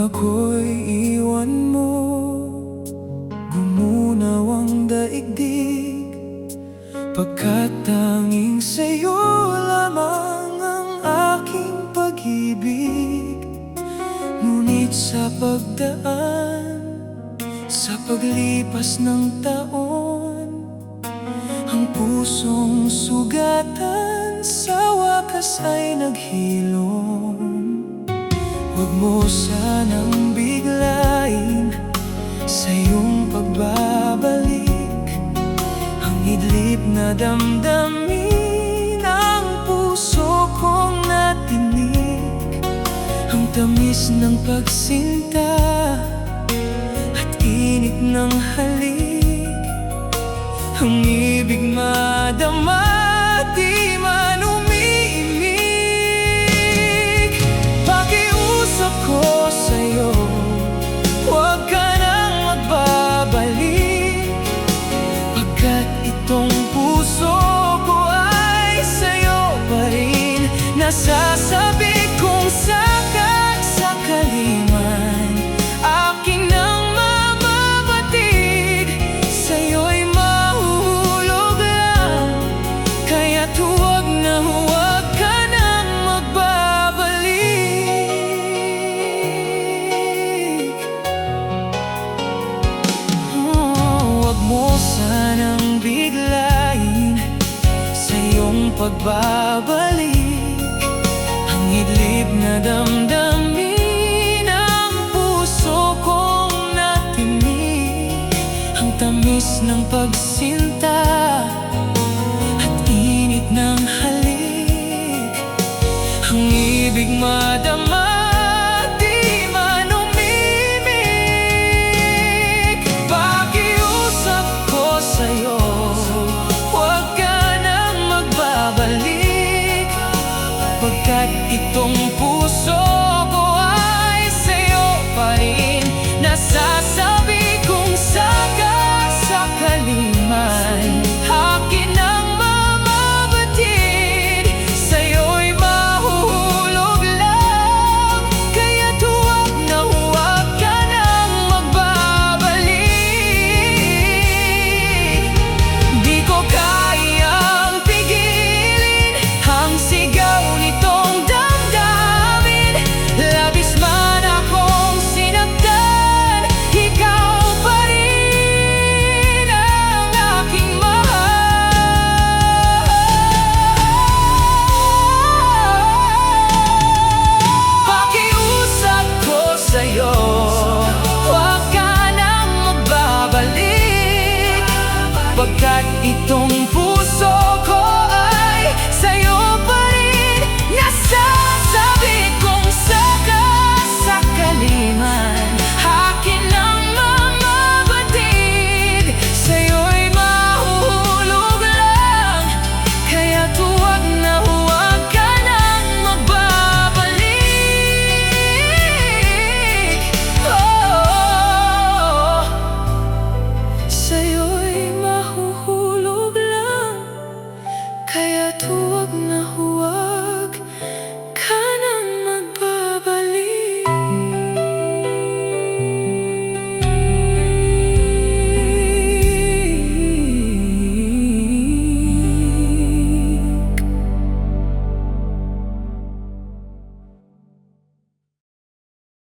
ako'y iwan mo, gumunaw ang daigdig, pagkat tanging sa'yo lamang ang aking pag-ibig. Ngunit sa pagdaan, sa paglipas ng taon, ang pusong sugatan sa wakas ay naghilom. Huwag mo sanang biglain sa iyong pagbabalik ang idlip na damdamin ang puso kong natinik. Ang tamis ng pagsinta at init ng halik, ang ibig madama di man umiimik. Pakiusap ko sa'yo, huwag ka nang magbabalik, pagkat itong puso ko ay sa'yo pa rin. Nasasabi kong sakali man aking nang mababatid, sa'yo'y mahuhulog lang. Kaya't huwag ka nang magbabalik. Huwag mo sanang biglain sa iyong pagbabalik ang idlip na damdamin ang puso kong natinik. Ang tamis ng pagsinta